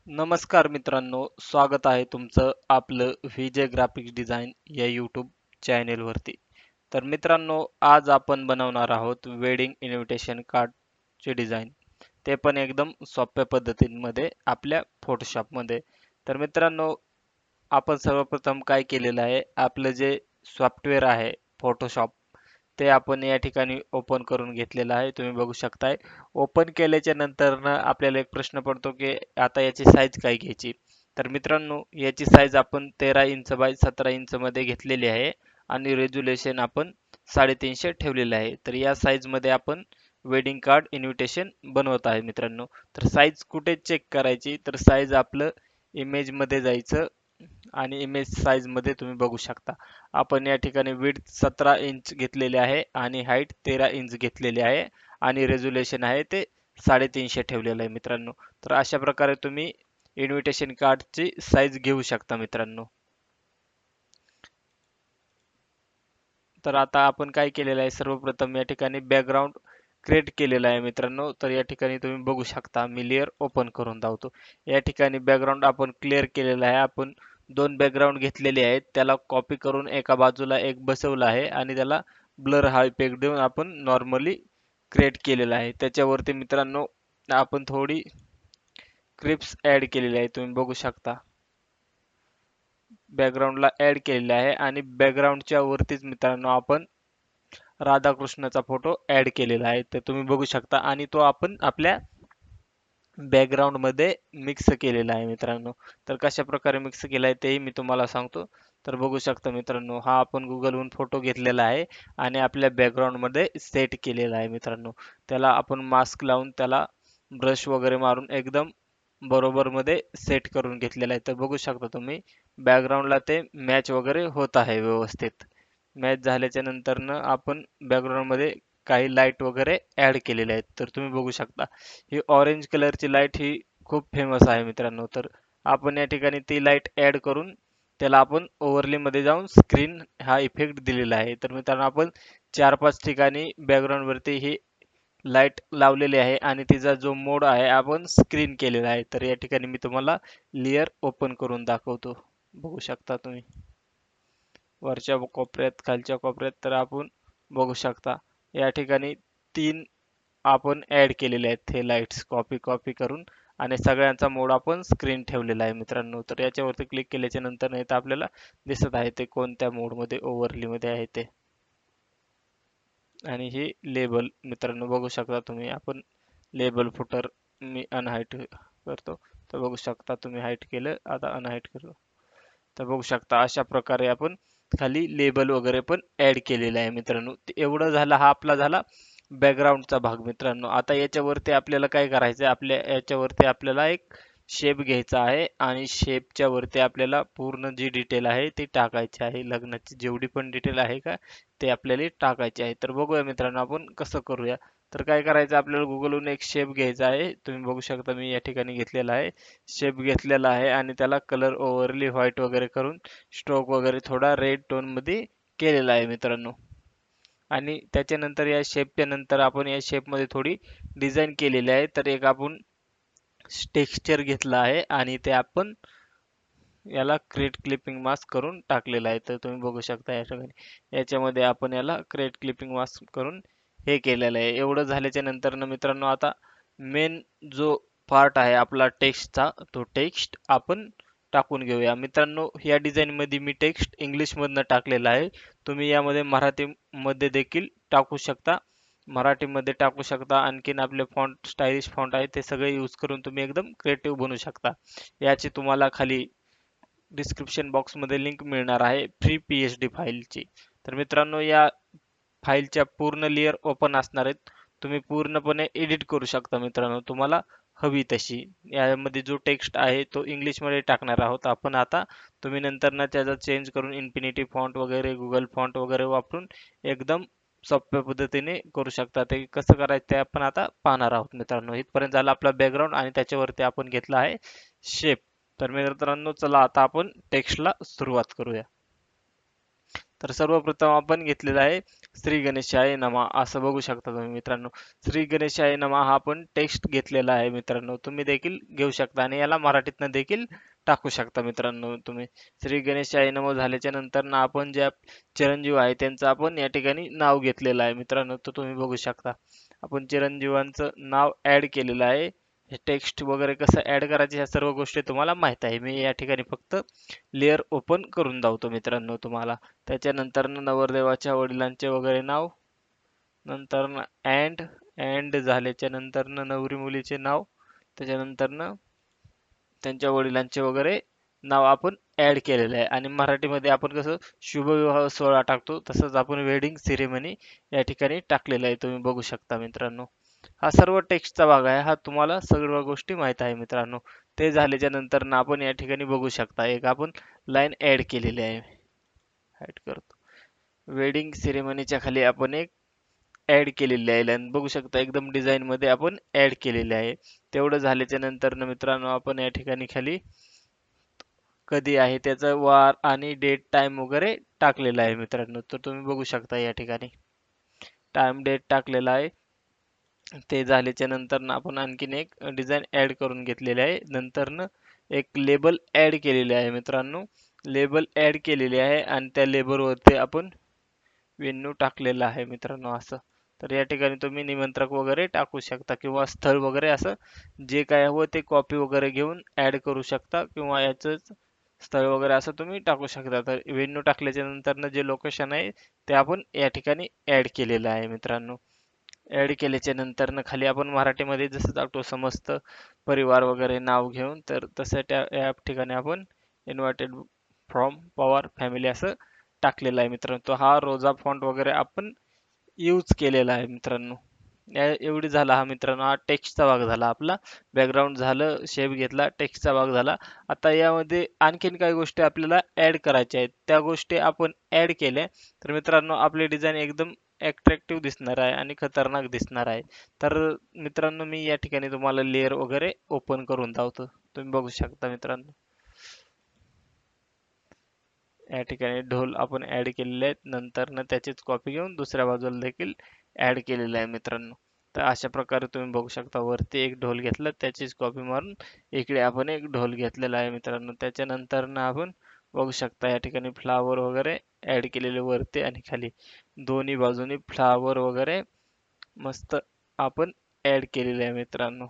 नमस्कार मित्रांनो, स्वागत आहे तुमचं आपलं व्हीजे ग्राफिक्स डिझाइन या यूट्यूब चॅनेलवरती. तर मित्रांनो, आज आपण बनवणार आहोत वेडिंग इन्व्हिटेशन कार्डचे डिझाइन. ते पण एकदम सोप्या पद्धतीमध्ये आपल्या फोटोशॉपमध्ये. तर मित्रांनो, आपण सर्वप्रथम काय केलेलं आहे, आपलं जे सॉफ्टवेअर आहे फोटोशॉप, ते आपण या ठिकाणी ओपन करून घेतलेलं आहे. तुम्ही बघू शकताय. ओपन केल्याच्या नंतर आपल्याला एक प्रश्न पडतो की आता याची साईज काय घ्यायची. तर मित्रांनो, याची साईज आपण 13 इंच बाय 17 इंच मध्ये घेतलेली आहे आणि रेझोल्युशन आपण 350 ठेवलेलं आहे. तर या साईज मध्ये आपण वेडिंग कार्ड इन्व्हिटेशन बनवत आहे मित्रांनो. तर साईज कुठे चेक करायची, तर साईज आपलं इमेज मध्ये जायचं आणि इमेज साईज मध्ये तुम्ही बघू शकता. आपण या ठिकाणी विड्थ 17 इंच घेतलेले आहे आणि हाईट 13 इंच घेतलेली आहे आणि रेझोल्युशन आहे ते 350 ठेवलेलं आहे मित्रांनो. तर अशा प्रकारे तुम्ही इन्व्हिटेशन कार्डची साईज घेऊ शकता मित्रांनो. तर आता आपण काय केलेलं आहे, सर्वप्रथम या ठिकाणी बॅकग्राऊंड क्रिएट केलेला आहे मित्रांनो. तर या ठिकाणी तुम्ही बघू शकता, मी लेअर ओपन करून दावतो. या ठिकाणी बॅकग्राऊंड आपण क्लिअर केलेला आहे. आपण दोन बॅकग्राऊंड घेतलेले आहेत, त्याला कॉपी करून एका बाजूला एक बसवला आहे आणि त्याला ब्लर हा इफेक्ट देऊन आपण नॉर्मली क्रिएट केलेला आहे. त्याच्यावरती मित्रांनो आपण थोडी क्रिप्स ऍड केलेली आहे, तुम्ही बघू शकता. बॅकग्राऊंडला ऍड केलेले आहे आणि बॅकग्राऊंडच्या वरतीच मित्रांनो आपण राधाकृष्णाचा फोटो ऍड केलेला आहे, ते तुम्ही बघू शकता आणि तो आपण आपल्या बॅकग्राऊंड मध्ये मिक्स केलेला आहे मित्रांनो. तर कशा प्रकारे मिक्स केला आहे तेही मी तुम्हाला सांगतो. तर बघू शकता मित्रांनो, हा आपण गुगलवरून फोटो घेतलेला आहे आणि आपल्या बॅकग्राऊंड मध्ये सेट केलेला आहे मित्रांनो. त्याला आपण मास्क लावून त्याला ब्रश वगैरे मारून एकदम बरोबर मध्ये सेट करून घेतलेला आहे. तर बघू शकता तुम्ही, बॅकग्राऊंडला ते मॅच वगैरे होत आहे व्यवस्थित. मॅच झाल्याच्या नंतर आपण बॅकग्राऊंड मध्ये काही लाईट वगैरे ऍड केलेले आहेत. तर तुम्ही बघू शकता, ही ऑरेंज कलरची लाईट ही खूप फेमस आहे मित्रांनो. तर आपण या ठिकाणी ती लाईट ऍड करून त्याला आपण ओव्हरले मध्ये जाऊन स्क्रीन हा इफेक्ट दिलेला आहे. तर मित्रांनो, आपण 4-5 ठिकाणी बॅकग्राऊंड वरती ही लाईट लावलेली आहे आणि तिचा जो मोड आहे आपण स्क्रीन केलेला आहे. तर या ठिकाणी मी तुम्हाला लेयर ओपन करून दाखवतो. बघू शकता तुम्ही, वरच्या कोपऱ्यात खालच्या कोपऱ्यात तर आपण बघू शकता या ठिकाणी तीन आपण ऍड केलेले आहेत हे लाईट्स कॉपी कॉपी करून आणि सगळ्यांचा मोड आपण स्क्रीन ठेवलेला आहे मित्रांनो. तर याच्यावरती क्लिक केल्याच्या नंतर नाही तर आपल्याला दिसत आहे ते कोणत्या मोड मध्ये ओव्हरली मध्ये आहे ते. आणि हे लेबल मित्रांनो बघू शकता तुम्ही, आपण लेबल फुटर मी अनहाईट करतो. तर बघू शकता तुम्ही, हाईट केलं, आता अनहाईट करतो. तर बघू शकता अशा प्रकारे आपण खाली लेबल वगैरे पण ऍड केलेलं आहे मित्रांनो. एवढं झालं, हा आपला झाला बॅकग्राऊंडचा भाग मित्रांनो. आता याच्यावरती आपल्याला काय करायचं आहे, आपल्या याच्यावरती आपल्याला एक शेप घ्यायचा आहे आणि शेपच्या वरती आपल्याला पूर्ण जी डिटेल आहे ती टाकायची आहे. लग्नाची जेवढी पण डिटेल आहे का ते आपल्याला टाकायची आहे. तर बघूया मित्रांनो आपण कसं करूया. तर काय करायचं, आपल्याला गुगलवरून एक शेप घ्यायचा आहे. तुम्ही बघू शकता मी या ठिकाणी घेतलेला आहे, शेप घेतलेला आहे आणि त्याला कलर ओव्हरली व्हाईट वगैरे करून स्ट्रोक वगैरे थोडा रेड टोन मध्ये केलेला आहे मित्रांनो. आणि त्याच्यानंतर या शेपच्या नंतर आपण या शेपमध्ये थोडी डिझाईन केलेली आहे. तर एक आपण टेक्स्चर घेतला आहे आणि ते आपण याला क्रिएट क्लिपिंग मास्क करून टाकलेला आहे. तर तुम्ही बघू शकता या ठिकाणी याच्यामध्ये आपण याला क्रिएट क्लिपिंग मास्क करून हे केलेलं आहे. एवढं झाल्याच्या नंतर मित्रांनो आता मेन जो पार्ट आहे आपला टेक्स्टचा, तो टेक्स्ट आपण टाकून घेऊया मित्रांनो. या डिझाईन मध्ये मी टेक्स्ट इंग्लिश मधनं टाकलेला आहे. तुम्ही यामध्ये मराठी मध्ये देखील टाकू शकता, मराठीमध्ये टाकू शकता. आणखीन आपले फॉन्ट, स्टाईलिश फॉन्ट आहे, ते सगळे यूज करून तुम्ही एकदम क्रिएटिव्ह बनवू शकता. याची तुम्हाला खाली डिस्क्रिप्शन बॉक्समध्ये लिंक मिळणार आहे फ्री पीएचडी फाईलची. तर मित्रांनो, या फाईलच्या पूर्ण लेयर ओपन असणार आहेत. तुम्ही पूर्णपणे एडिट करू शकता मित्रांनो, तुम्हाला हवी तशी. यामध्ये जो टेक्स्ट आहे तो इंग्लिशमध्ये टाकणार आहोत आपण आता. तुम्ही नंतर ना त्याचा चेंज करून इन्फिनिटी फॉन्ट वगैरे, गुगल फॉन्ट वगैरे वापरून एकदम सोप्या पद्धतीने करू शकता. ते कसं करायचं ते आपण आता पाहणार आहोत मित्रांनो. इथपर्यंत झाला आपला बॅकग्राऊंड आणि त्याच्यावरती आपण घेतला आहे शेप. तर मित्रांनो चला आता आपण टेक्स्टला सुरुवात करूया. तर सर्वप्रथम आपण घेतलेला आहे श्री गणेशाय नमः असं बघू शकता तुम्ही मित्रांनो. श्री गणेशाय नमः हा आपण टेक्स्ट घेतलेला आहे मित्रांनो. तुम्ही देखील घेऊ शकता आणि याला मराठीतनं देखील टाकू शकता मित्रांनो तुम्ही. श्री गणेशाय नमः झाल्याच्या नंतर ना आपण ज्या चिरंजीव आहे त्यांचं आपण या ठिकाणी नाव घेतलेलं आहे मित्रांनो. तर तुम्ही बघू शकता आपण चिरंजीवांचं नाव ऍड केलेलं आहे. हे टेक्स्ट वगैरे कसं ऍड करायचे ह्या सर्व गोष्टी तुम्हाला माहित आहे. मी या ठिकाणी फक्त लेअर ओपन करून दावतो मित्रांनो तुम्हाला. त्याच्यानंतर नवरदेवाच्या वडिलांचे वगैरे नाव, नंतर अँड झाल्याच्या नंतर नवरी मुलीचे नाव, त्याच्यानंतर त्यांच्या वडिलांचे वगैरे नाव आपण ऍड केलेलं आहे. आणि मराठीमध्ये आपण कसं शुभविवाह सोहळा टाकतो तसंच आपण वेडिंग सेरेमनी या ठिकाणी टाकलेलं आहे. तुम्ही बघू शकता मित्रांनो. हा सर्व टेक्स्टचा भाग आहे. हा तुम्हाला सर्व गोष्टी माहित आहे मित्रांनो. ते झाल्याच्या नंतर ना आपण या ठिकाणी बघू शकता एक आपण लाईन ऍड केलेली आहे. ऍड करतो. वेडिंग सेरेमनीच्या खाली आपण एक ऍड केलेली आहे लाईन बघू शकता एकदम डिझाईन मध्ये आपण ऍड केलेली आहे. तेवढं झाल्याच्या नंतर ना मित्रांनो आपण या ठिकाणी खाली कधी आहे त्याचा वार आणि डेट टाइम वगैरे टाकलेला आहे मित्रांनो. तर तुम्ही बघू शकता या ठिकाणी टाइम डेट टाकलेला आहे. ते झाल्याच्या नंतर ना आपण आणखीन एक डिझाईन ऍड करून घेतलेली आहे. नंतर ना एक लेबल ऍड केलेले आहे मित्रांनो. लेबल ऍड केलेले आहे आणि त्या लेबलवरती आपण वेन्यू टाकलेला आहे मित्रांनो असं. तर या ठिकाणी तुम्ही निमंत्रक वगैरे टाकू शकता किंवा स्थळ वगैरे असं जे काय हवं ते कॉपी वगैरे घेऊन ऍड करू शकता किंवा याच स्थळ वगैरे असं तुम्ही टाकू शकता. तर वेन्यू टाकल्याच्या नंतर जे लोकेशन आहे ते आपण या ठिकाणी ऍड केलेलं आहे मित्रांनो. ऍड केल्याच्या नंतर खाली आपण मराठीमध्ये जसं टाकतो समस्त परिवार वगैरे नाव घेऊन तर तसं त्या या ठिकाणी आपण इन्व्हायटेड फ्रॉम पवार फॅमिली असं टाकलेला आहे मित्रांनो. तो हा रोजा फॉन्ट वगैरे आपण यूज केलेला आहे मित्रांनो. एवढी झाला हा मित्रांनो. हा टेक्स्टचा भाग झाला आपला. बॅकग्राऊंड झालं, शेप घेतला, टेक्स्टचा भाग झाला. आता यामध्ये आणखीन काही गोष्टी आपल्याला ऍड करायच्या आहेत. त्या गोष्टी आपण ऍड केल्या तर मित्रांनो आपली डिझाईन एकदम अट्रॅक्टिव्ह दिसणार आहे आणि खतरनाक दिसणार आहे. तर मित्रांनो मी या ठिकाणी तुम्हाला लेअर वगैरे ओपन करून दावतो. तुम्ही बघू शकता मित्रांनो. या ठिकाणी ढोल आपण ऍड केलेले आहेत. नंतर त्याचीच कॉपी घेऊन दुसऱ्या बाजूला देखील ऍड केलेलं आहे मित्रांनो. तर अशा प्रकारे तुम्ही बघू शकता वरती एक ढोल घेतला त्याचीच कॉपी मारून इकडे आपण एक ढोल घेतलेला आहे मित्रांनो. त्याच्यानंतर आपण बघू शकता या ठिकाणी फ्लावर वगैरे ऍड केलेले वरती आणि खाली दोन्ही बाजूनी फ्लावर वगैरे मस्त आपण ऍड केलेले आहे मित्रांनो.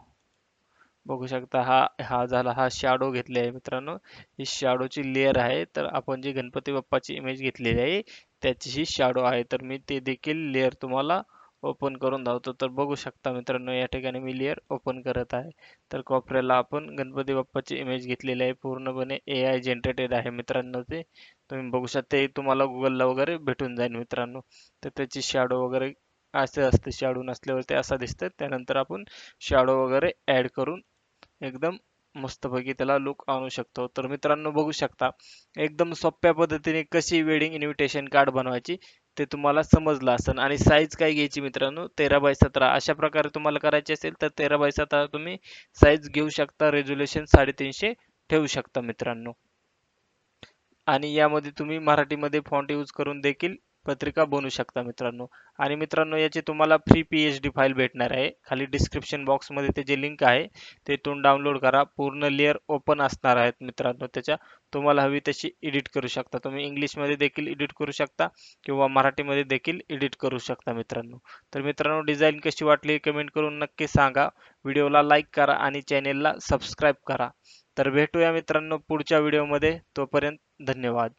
बघू शकता हा हा झाला हा शॅडो घेतले आहे मित्रांनो. ही शॅडोची लेअर आहे. तर आपण जी गणपती बाप्पाची इमेज घेतलेली आहे त्याची ही शॅडो आहे. तर मी ते देखील लेअर तुम्हाला ओपन करून दावतो. तर बघू शकता मित्रांनो या ठिकाणी मी लेअर ओपन करत आहे. तर कोपऱ्याला आपण गणपती बाप्पाची इमेज घेतलेली आहे. पूर्णपणे AI जनरेटेड आहे मित्रांनो ते. तुम्ही बघू शकता ते तुम्हाला गुगलला वगैरे भेटून जाईल मित्रांनो. तर त्याची शॅडो वगैरे असं असते. शॅडो नसल्यावरती असा दिसतं. त्यानंतर आपण शॅडो वगैरे ऍड करून एकदम मस्तपैकी त्याला लुक आणू शकतो. तर मित्रांनो बघू शकता एकदम सोप्या पद्धतीने कशी वेडिंग इन्व्हिटेशन कार्ड बनवायची ते तुम्हाला समजलं असेल. आणि साईज काय घ्यायची मित्रांनो 13x17 अशा प्रकारे तुम्हाला करायची असेल तर 13x17 तुम्ही साईज घेऊ शकता. रेझोल्युशन 350 ठेवू शकता मित्रांनो. आणि यामध्ये तुम्ही मराठीमध्ये फॉन्ट यूज करून देखील पत्रिका बनवू शकता मित्रांनो. आणि मित्रांनो याची तुम्हाला फ्री पीएचडी फाईल भेटणार आहे. खाली डिस्क्रिप्शन बॉक्समध्ये त्याची लिंक आहे. तेथून डाउनलोड करा. पूर्ण लेअर ओपन असणार आहेत मित्रांनो त्याच्या. तुम्हाला हवी तशी एडिट करू शकता. तुम्ही इंग्लिशमध्ये देखील एडिट करू शकता किंवा मराठीमध्ये देखील एडिट करू शकता मित्रांनो. तर मित्रांनो डिझाईन कशी वाटली कमेंट करून नक्की सांगा. व्हिडिओला लाईक करा आणि चॅनेलला सबस्क्राईब करा. तर भेटूया मित्रांनो पुढच्या व्हिडिओमध्ये. तोपर्यंत धन्यवाद.